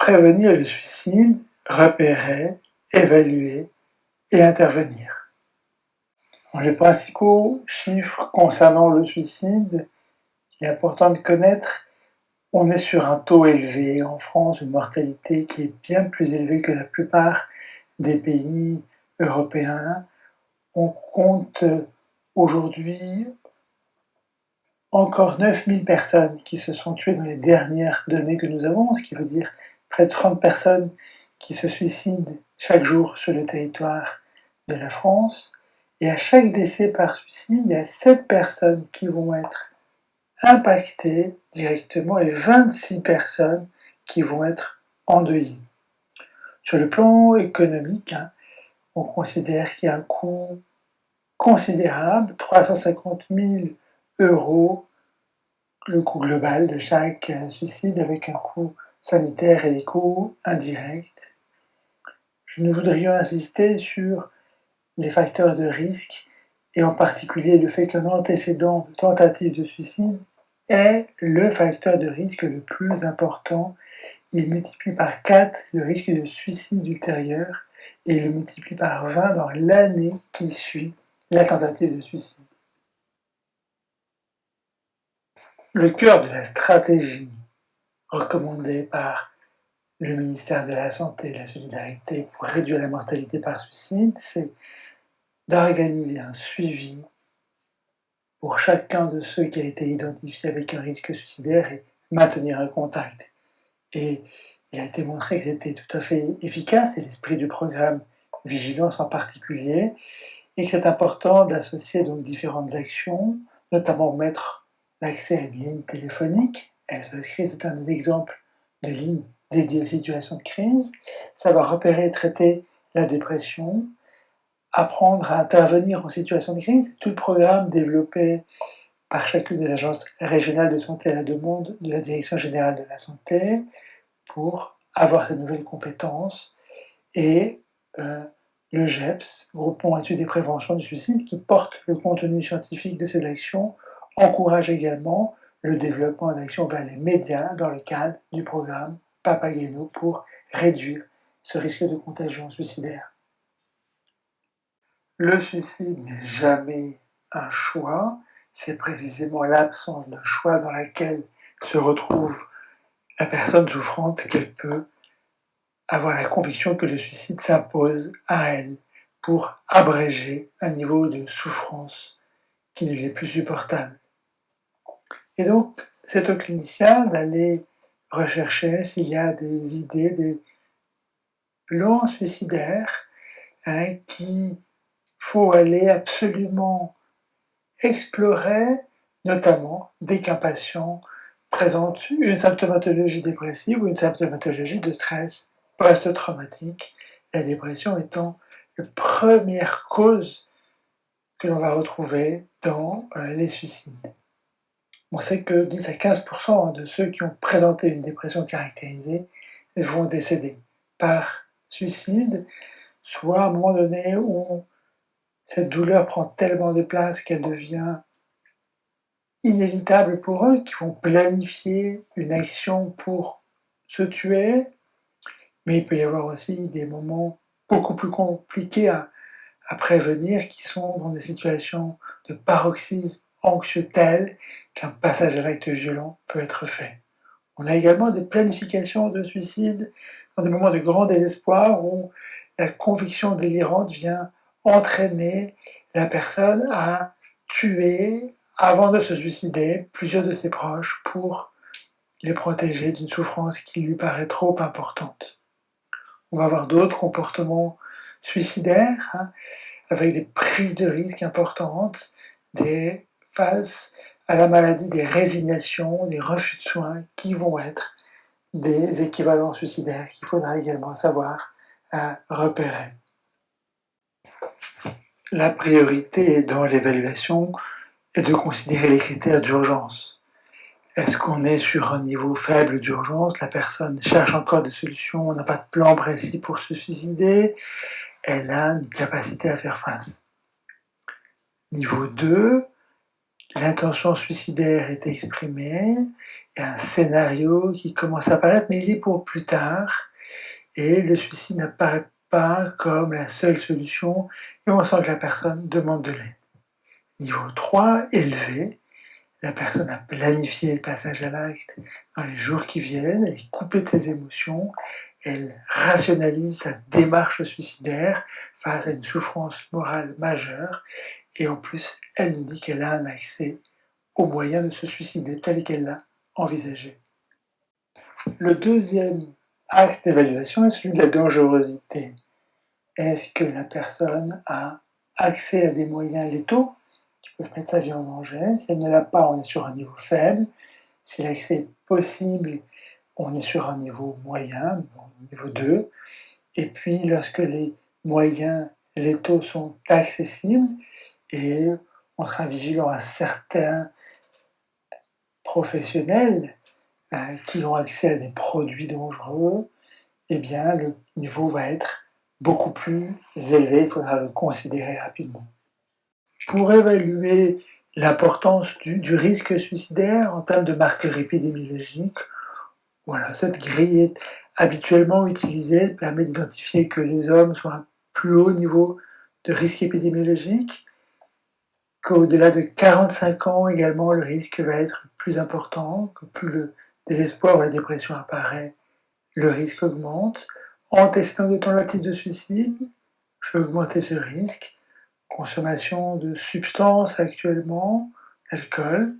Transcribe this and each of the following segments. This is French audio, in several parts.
prévenir le suicide, repérer, évaluer et intervenir. Les principaux chiffres concernant le suicide, il est important de connaître, on est sur un taux élevé en France, une mortalité qui est bien plus élevée que la plupart des pays européens. On compte aujourd'hui encore 9000 personnes qui se sont tuées dans les dernières données que nous avons, ce qui veut dire près de 30 personnes qui se suicident chaque jour sur le territoire de la France. Et à chaque décès par suicide, il y a 7 personnes qui vont être impactées directement et 26 personnes qui vont être endeuillées. Sur le plan économique, on considère qu'il y a un coût considérable, 350 000 euros, le coût global de chaque suicide, avec un coût sanitaire et des coûts indirects. Nous voudrions insister sur les facteurs de risque, et en particulier le fait qu'un antécédent de tentative de suicide est le facteur de risque le plus important. Il multiplie par 4 le risque de suicide ultérieur et il le multiplie par 20 dans l'année qui suit la tentative de suicide. Le cœur de la stratégie recommandée par le ministère de la Santé et de la Solidarité pour réduire la mortalité par suicide, c'est d'organiser un suivi pour chacun de ceux qui a été identifié avec un risque suicidaire et maintenir un contact. Et il a été montré que c'était tout à fait efficace, et l'esprit du programme Vigilance en particulier, et que c'est important d'associer donc différentes actions, notamment mettre l'accès à une ligne téléphonique. SOS Crise est un exemple de ligne dédiée aux situations de crise, savoir repérer et traiter la dépression, apprendre à intervenir en situation de crise. Tout le programme développé par chacune des agences régionales de santé à la demande de la Direction générale de la santé pour avoir ces nouvelles compétences, et le GEPS, Groupement Études et Prévention du Suicide, qui porte le contenu scientifique de ces actions, encourage également le développement d'actions vers les médias dans le cadre du programme Papageno pour réduire ce risque de contagion suicidaire. Le suicide n'est jamais un choix, c'est précisément l'absence d'un choix dans laquelle se retrouve la personne souffrante qu'elle peut avoir la conviction que le suicide s'impose à elle pour abréger un niveau de souffrance qui ne lui est plus supportable. Et donc, c'est au clinicien d'aller rechercher s'il y a des idées, des plans suicidaires qu'il faut aller absolument explorer, notamment dès qu'un patient présente une symptomatologie dépressive ou une symptomatologie de stress post-traumatique, la dépression étant la première cause que l'on va retrouver dans les suicides. On sait que 10 à 15% de ceux qui ont présenté une dépression caractérisée vont décéder par suicide, soit à un moment donné où cette douleur prend tellement de place qu'elle devient inévitable pour eux, qu'ils vont planifier une action pour se tuer. Mais il peut y avoir aussi des moments beaucoup plus compliqués à prévenir, qui sont dans des situations de paroxysme anxieux tel qu'un passage à l'acte violent peut être fait. On a également des planifications de suicide dans des moments de grand désespoir où la conviction délirante vient entraîner la personne à tuer, avant de se suicider, plusieurs de ses proches pour les protéger d'une souffrance qui lui paraît trop importante. On va avoir d'autres comportements suicidaires, avec des prises de risques importantes, face à la maladie, des résignations, des refus de soins qui vont être des équivalents suicidaires qu'il faudra également savoir repérer. La priorité dans l'évaluation est de considérer les critères d'urgence. Est-ce qu'on est sur un niveau faible d'urgence? La personne cherche encore des solutions, on n'a pas de plan précis pour se suicider, elle a une capacité à faire face. Niveau 2, l'intention suicidaire est exprimée il y a un scénario qui commence à apparaître, mais il est pour plus tard, et le suicide n'apparaît pas comme la seule solution, et on sent que la personne demande de l'aide. Niveau 3, élevé, la personne a planifié le passage à l'acte dans les jours qui viennent, elle est coupée de ses émotions, elle rationalise sa démarche suicidaire face à une souffrance morale majeure, et en plus, elle nous dit qu'elle a un accès au moyen de se suicider tel qu'elle l'a envisagé. Le deuxième axe d'évaluation est celui de la dangerosité. Est-ce que la personne a accès à des moyens létaux qui peuvent mettre sa vie en danger? Si elle ne l'a pas, on est sur un niveau faible. Si l'accès est possible, on est sur un niveau moyen, niveau 2. Et puis, lorsque les moyens létaux sont accessibles, et on sera vigilant à certains professionnels qui ont accès à des produits dangereux, eh bien, le niveau va être beaucoup plus élevé, il faudra le considérer rapidement. Pour évaluer l'importance du risque suicidaire en termes de marqueurs épidémiologiques, voilà, cette grille est habituellement utilisée, elle permet d'identifier que les hommes sont à un plus haut niveau de risque épidémiologique, qu'au-delà de 45 ans également, le risque va être plus important, que plus le désespoir ou la dépression apparaît, le risque augmente. Antécédent de tentative de suicide fait augmenter ce risque. Consommation de substances actuellement, alcool,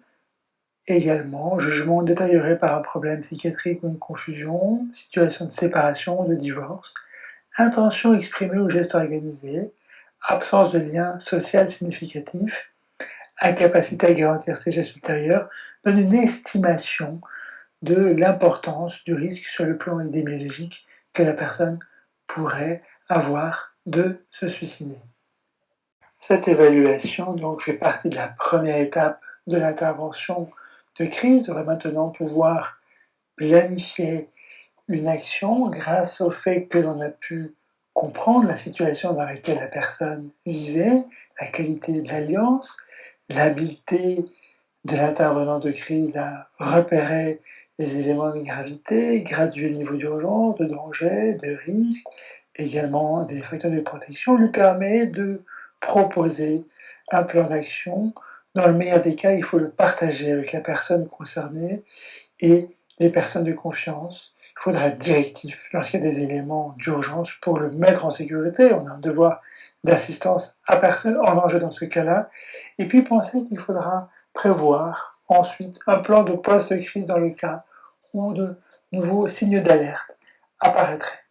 également. Jugement détérioré par un problème psychiatrique ou une confusion, situation de séparation ou de divorce. Intention exprimée ou geste organisé, absence de lien social significatif, incapacité à garantir ses gestes ultérieurs, donne une estimation de l'importance du risque sur le plan épidémiologique que la personne pourrait avoir de se suicider. Cette évaluation donc fait partie de la première étape de l'intervention de crise. On va maintenant pouvoir planifier une action grâce au fait que l'on a pu comprendre la situation dans laquelle la personne vivait, la qualité de l'alliance, l'habileté de l'intervenant de crise à repérer les éléments de gravité, graduer le niveau d'urgence, de danger, de risque, également des facteurs de protection, lui permet de proposer un plan d'action. Dans le meilleur des cas, il faut le partager avec la personne concernée et les personnes de confiance. Il faudra être directif lorsqu'il y a des éléments d'urgence pour le mettre en sécurité. On a un devoir d'assistance à personne en danger dans ce cas-là. Et puis penser qu'il faudra prévoir ensuite un plan de post-crise dans le cas où de nouveaux signes d'alerte apparaîtraient.